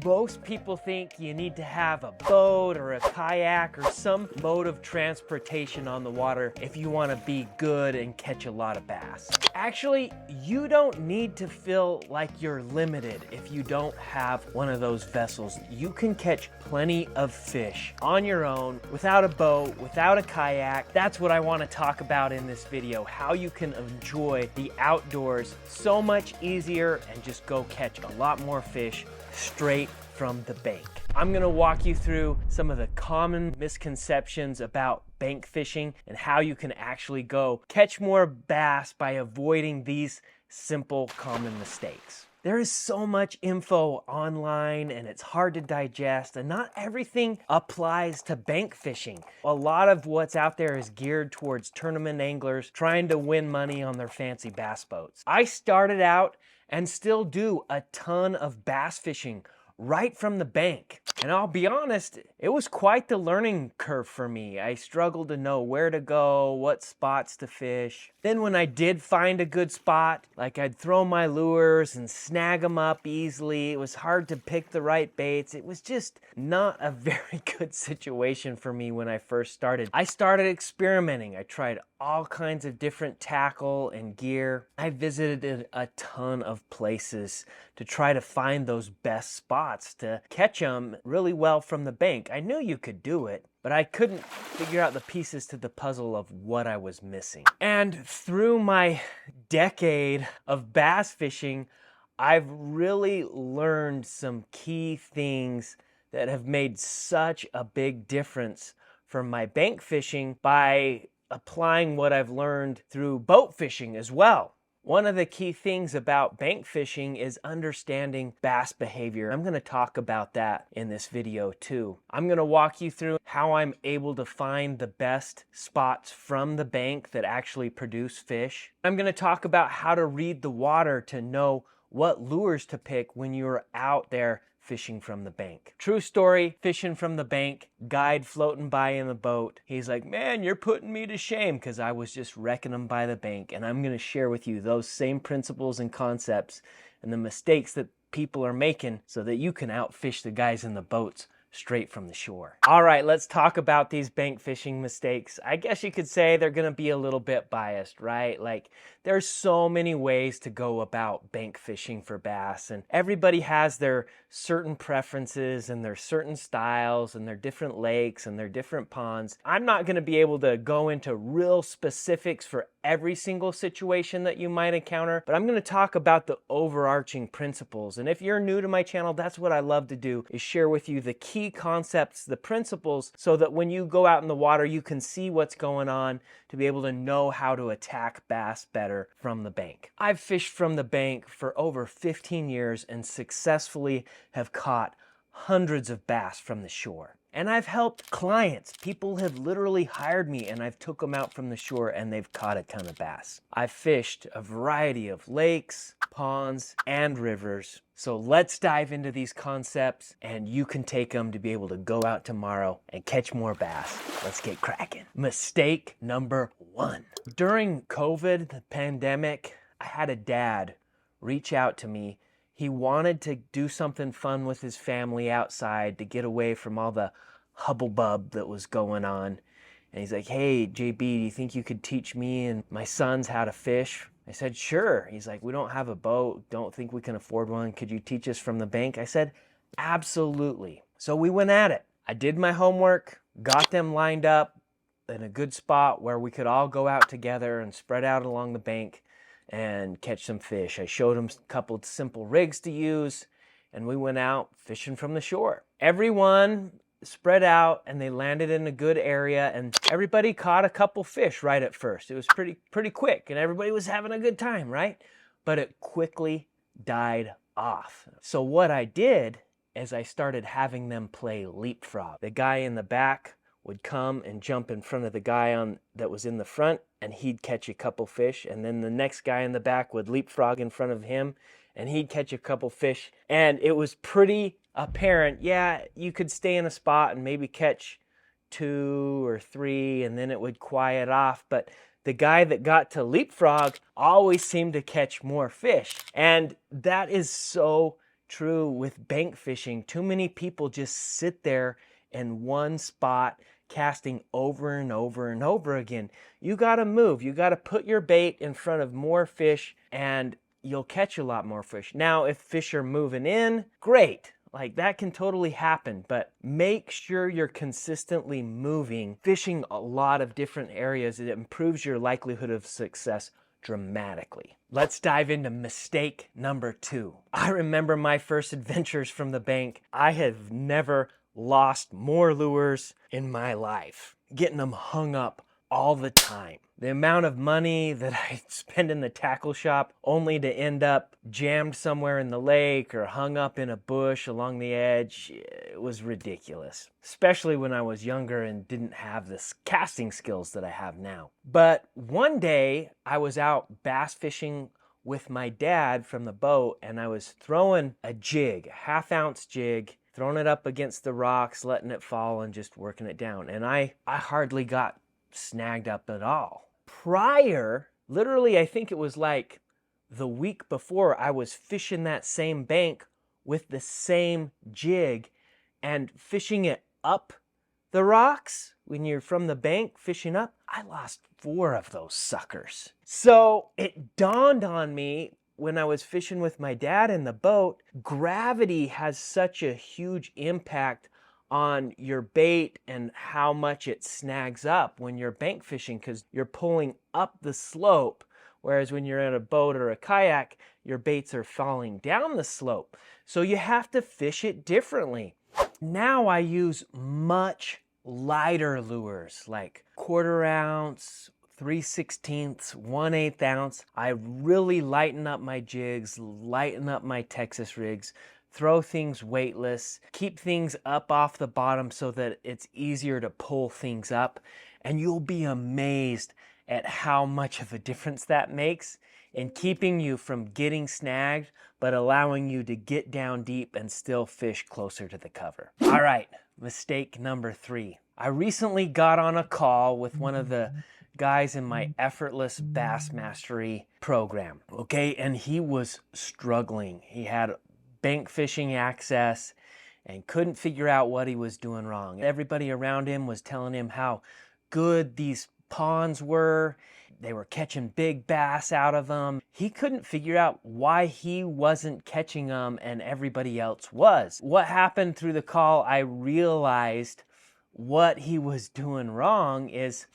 Most people think you need to have a boat or a kayak or some mode of transportation on the water if you want to be good and catch a lot of bass. Actually, you don't need to feel like you're limited if you don't have one of those vessels. You can catch plenty of fish on your own, without a boat, without a kayak. That's what I want to talk about in this video, how you can enjoy the outdoors so much easier and just go catch a lot more fish straight from the bank. I'm gonna walk you through some of the common misconceptions about bank fishing and how you can actually go catch more bass by avoiding these simple common mistakes. There is so much info online and it's hard to digest, and not everything applies to bank fishing. A lot of what's out there is geared towards tournament anglers trying to win money on their fancy bass boats. I started out and still do a ton of bass fishing right from the bank. And I'll be honest, it was quite the learning curve for me. I struggled to know where to go, what spots to fish. Then when I did find a good spot, like I'd throw my lures and snag them up easily. It was hard to pick the right baits. It was just not a very good situation for me when I first started. I started experimenting. I tried all kinds of different tackle and gear. I visited a ton of places to try to find those best spots to catch them really well from the bank. I knew you could do it, but I couldn't figure out the pieces to the puzzle of what I was missing. And through my decade of bass fishing, I've really learned some key things that have made such a big difference from my bank fishing by applying what I've learned through boat fishing as well. One of the key things about bank fishing is understanding bass behavior. I'm going to talk about that in this video too. I'm going to walk you through how I'm able to find the best spots from the bank that actually produce fish. I'm going to talk about how to read the water to know what lures to pick when you're out there fishing from the bank. True story, fishing from the bank, guide floating by in the boat. He's like, man, you're putting me to shame, because I was just wrecking them by the bank. And I'm going to share with you those same principles and concepts and the mistakes that people are making so that you can outfish the guys in the boats straight from the shore. All right, let's talk about these bank fishing mistakes. I guess you could say they're going to be a little bit biased, right? Like, there's so many ways to go about bank fishing for bass, and everybody has their certain preferences and their certain styles and their different lakes and their different ponds. I'm not going to be able to go into real specifics for every single situation that you might encounter, but I'm going to talk about the overarching principles. And if you're new to my channel, that's what I love to do, is share with you the key concepts, the principles, so that when you go out in the water, you can see what's going on to be able to know how to attack bass better from the bank. I've fished from the bank for over 15 years and successfully have caught hundreds of bass from the shore. And I've helped clients. People have literally hired me and I've took them out from the shore and they've caught a ton of bass. I've fished a variety of lakes, ponds, and rivers. So let's dive into these concepts and you can take them to be able to go out tomorrow and catch more bass. Let's get cracking. Mistake number 1. During COVID, the pandemic, I had a dad reach out to me. He wanted to do something fun with his family outside to get away from all the hubbub that was going on. And he's like, hey, JB, do you think you could teach me and my sons how to fish? I said, sure. He's like, we don't have a boat. Don't think we can afford one. Could you teach us from the bank? I said, absolutely. So we went at it. I did my homework, got them lined up in a good spot where we could all go out together and spread out along the bank and catch some fish. I showed them a couple of simple rigs to use, and we went out fishing from the shore. Everyone spread out and they landed in a good area, and everybody caught a couple fish right at first. It was pretty quick and everybody was having a good time, right? But it quickly died off. So what I did is I started having them play leapfrog. The guy in the back would come and jump in front of the guy that was in the front, and he'd catch a couple fish, and then the next guy in the back would leapfrog in front of him and he'd catch a couple fish. And it was pretty apparent, yeah, you could stay in a spot and maybe catch 2 or 3 and then it would quiet off, but the guy that got to leapfrog always seemed to catch more fish. And that is so true with bank fishing. Too many people just sit there in one spot casting over and over and over again. You got to move. You got to put your bait in front of more fish and you'll catch a lot more fish. Now, if fish are moving in, great. Like that can totally happen, but make sure you're consistently moving, fishing a lot of different areas. It improves your likelihood of success dramatically. Let's dive into mistake number 2. I remember my first adventures from the bank. I have never lost more lures in my life, getting them hung up all the time. The amount of money that I spend in the tackle shop only to end up jammed somewhere in the lake or hung up in a bush along the edge, it was ridiculous. Especially when I was younger and didn't have the casting skills that I have now. But one day I was out bass fishing with my dad from the boat and I was throwing a jig, a 1/2 ounce jig, throwing it up against the rocks, letting it fall and just working it down. And I hardly got snagged up at all. Prior, literally I think it was like the week before, I was fishing that same bank with the same jig and fishing it up the rocks. When you're from the bank fishing up, I lost 4 of those suckers. So it dawned on me when I was fishing with my dad in the boat, gravity has such a huge impact on your bait and how much it snags up when you're bank fishing, because you're pulling up the slope, whereas when you're in a boat or a kayak, your baits are falling down the slope. So you have to fish it differently. Now I use much lighter lures like 1/4 ounce, 3/16, 1/8 ounce. I really lighten up my jigs, lighten up my Texas rigs, throw things weightless, keep things up off the bottom so that it's easier to pull things up. And you'll be amazed at how much of a difference that makes in keeping you from getting snagged, but allowing you to get down deep and still fish closer to the cover. All right, mistake number 3. I recently got on a call with one of the guys in my Effortless Bass Mastery program, okay? And he was struggling. He had bank fishing access and couldn't figure out what he was doing wrong. Everybody around him was telling him how good these ponds were. They were catching big bass out of them. He couldn't figure out why he wasn't catching them and everybody else was. What happened through the call, I realized what he was doing wrong is,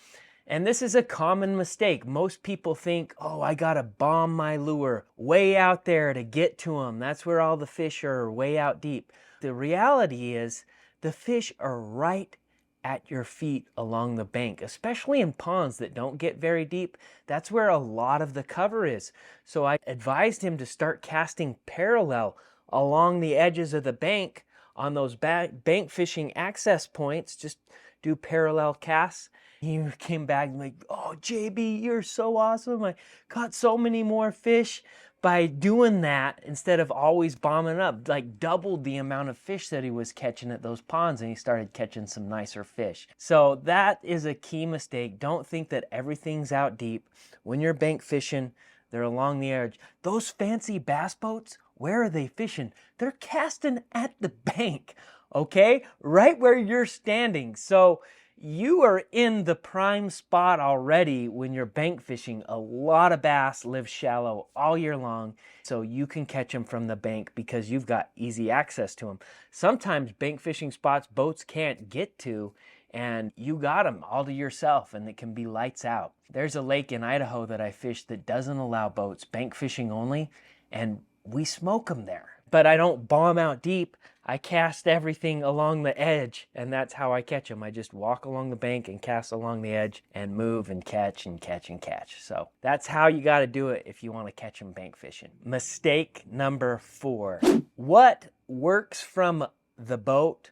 and this is a common mistake. Most people think, oh, I gotta bomb my lure way out there to get to them. That's where all the fish are, way out deep. The reality is the fish are right at your feet along the bank, especially in ponds that don't get very deep. That's where a lot of the cover is. So I advised him to start casting parallel along the edges of the bank on those bank fishing access points. Just do parallel casts. He came back and like, oh, JB, you're so awesome. I caught so many more fish by doing that instead of always bombing up. Like doubled the amount of fish that he was catching at those ponds, and he started catching some nicer fish. So that is a key mistake. Don't think that everything's out deep. When you're bank fishing, they're along the edge. Those fancy bass boats, where are they fishing? They're casting at the bank, okay? Right where you're standing. So you are in the prime spot already when you're bank fishing. A lot of bass live shallow all year long, so you can catch them from the bank because you've got easy access to them. Sometimes bank fishing spots boats can't get to, and you got them all to yourself, and it can be lights out. There's a lake in Idaho that I fish that doesn't allow boats, bank fishing only, and we smoke them there. But I don't bomb out deep. I cast everything along the edge, and that's how I catch them. I just walk along the bank and cast along the edge and move and catch and catch and catch. So that's how you got to do it if you want to catch them bank fishing. Mistake number 4. What works from the boat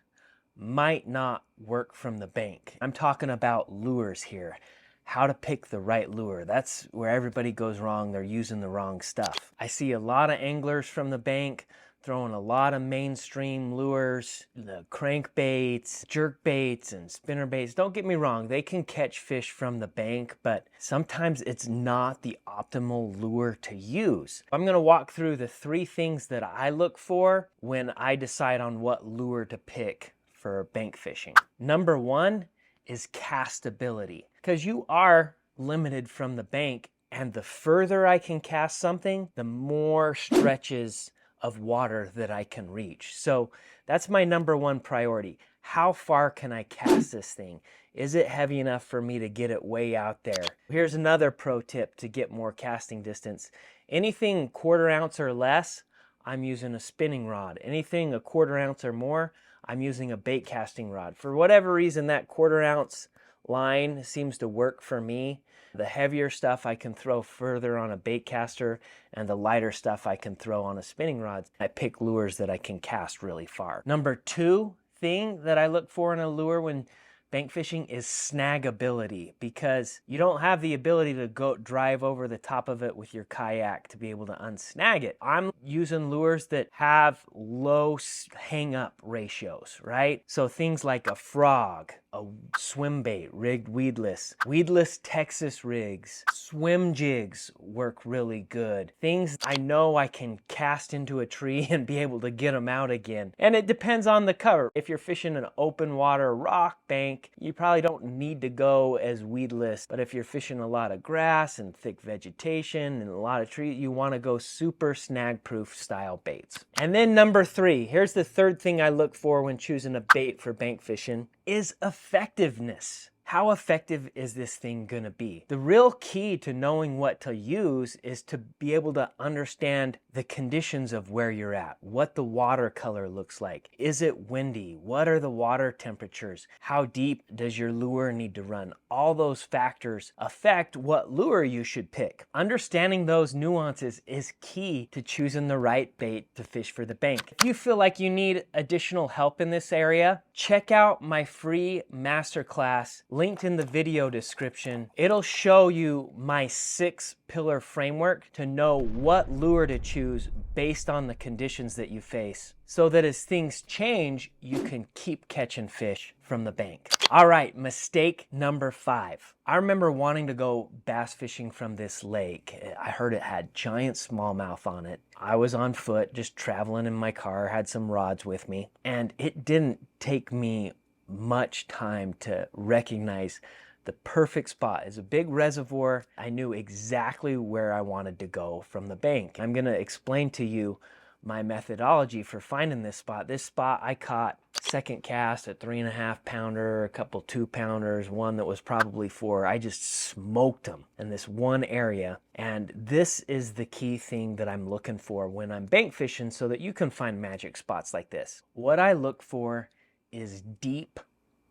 might not work from the bank. I'm talking about lures here. How to pick the right lure. That's where everybody goes wrong. They're using the wrong stuff. I see a lot of anglers from the bank throwing a lot of mainstream lures, the crankbaits, jerk baits, and spinner baits. Don't get me wrong, they can catch fish from the bank, but sometimes it's not the optimal lure to use. I'm gonna walk through the 3 things that I look for when I decide on what lure to pick for bank fishing. Number 1 is castability, because you are limited from the bank, and the further I can cast something, the more stretches of water that I can reach. So that's my number 1 priority. How far can I cast this thing? Is it heavy enough for me to get it way out there? Here's another pro tip to get more casting distance. Anything 1/4 ounce or less, I'm using a spinning rod. Anything a 1/4 ounce or more, I'm using a bait casting rod. For whatever reason, that 1/4 ounce line seems to work for me. The heavier stuff I can throw further on a bait caster, and the lighter stuff I can throw on a spinning rod. I pick lures that I can cast really far. Number 2 thing that I look for in a lure when bank fishing is snagability, because you don't have the ability to go drive over the top of it with your kayak to be able to unsnag it. I'm using lures that have low hang up ratios, right? So things like a frog, a swim bait rigged weedless Texas rigs, swim jigs work really good. Things I know I can cast into a tree and be able to get them out again. And it depends on the cover. If you're fishing an open water rock bank, you probably don't need to go as weedless. But if you're fishing a lot of grass and thick vegetation and a lot of trees, you want to go super snag proof style baits. And then number 3, here's the 3rd thing I look for when choosing a bait for bank fishing, is effectiveness. How effective is this thing gonna be? The real key to knowing what to use is to be able to understand the conditions of where you're at, what the water color looks like. Is it windy? What are the water temperatures? How deep does your lure need to run? All those factors affect what lure you should pick. Understanding those nuances is key to choosing the right bait to fish for the bank. If you feel like you need additional help in this area, check out my free masterclass linked in the video description. It'll show you my 6-pillar framework to know what lure to choose based on the conditions that you face, so that as things change, you can keep catching fish from the bank. All right, mistake number 5. I remember wanting to go bass fishing from this lake. I heard it had giant smallmouth on it. I was on foot, just traveling in my car, had some rods with me, and it didn't take me much time to recognize the perfect spot. Is a big reservoir. I knew exactly where I wanted to go from the bank. I'm gonna explain to you my methodology for finding this spot. This spot I caught second cast, a 3.5 pounder, a couple 2 pounders, one that was probably 4. I just smoked them in this one area. And this is the key thing that I'm looking for when I'm bank fishing, so that you can find magic spots like this. What I look for is deep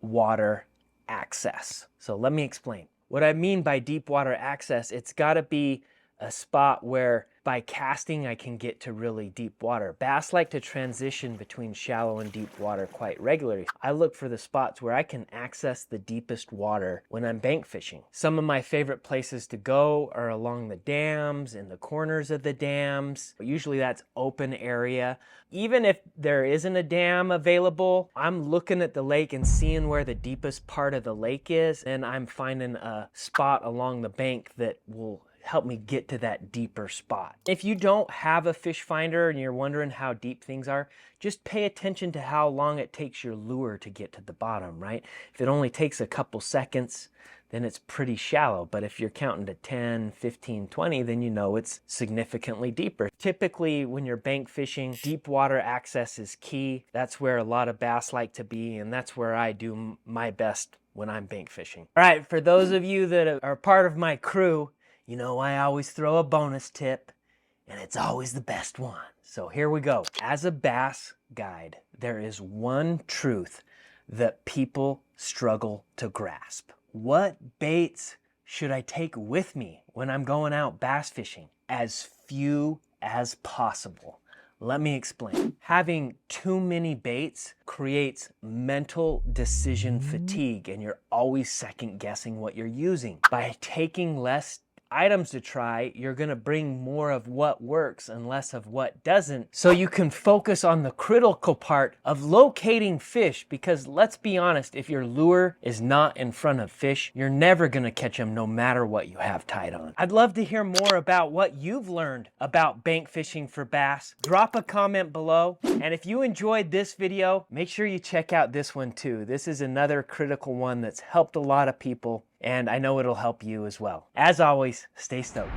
water access. So let me explain. What I mean by deep water access, it's gotta be a spot where by casting I can get to really deep water. Bass like to transition between shallow and deep water quite regularly. I look for the spots where I can access the deepest water when I'm bank fishing. Some of my favorite places to go are along the dams, in the corners of the dams. Usually that's open area. Even if there isn't a dam available, I'm looking at the lake and seeing where the deepest part of the lake is, and I'm finding a spot along the bank that will help me get to that deeper spot. If you don't have a fish finder and you're wondering how deep things are, just pay attention to how long it takes your lure to get to the bottom, right? If it only takes a couple seconds, then it's pretty shallow. But if you're counting to 10, 15, 20, then you know it's significantly deeper. Typically, when you're bank fishing, deep water access is key. That's where a lot of bass like to be, and that's where I do my best when I'm bank fishing. All right, for those of you that are part of my crew, you know I always throw a bonus tip, and it's always the best one. So here we go. As a bass guide, there is one truth that people struggle to grasp. What baits should I take with me when I'm going out bass fishing? As few as possible. Let me explain. Having too many baits creates mental decision fatigue, and you're always second guessing what you're using. By taking less items to try, you're gonna bring more of what works and less of what doesn't, so you can focus on the critical part of locating fish. Because let's be honest, if your lure is not in front of fish, you're never gonna catch them no matter what you have tied on. I'd love to hear more about what you've learned about bank fishing for bass. Drop a comment below, and if you enjoyed this video, make sure you check out this one too. This is another critical one that's helped a lot of people, and I know it'll help you as well. As always, stay stoked.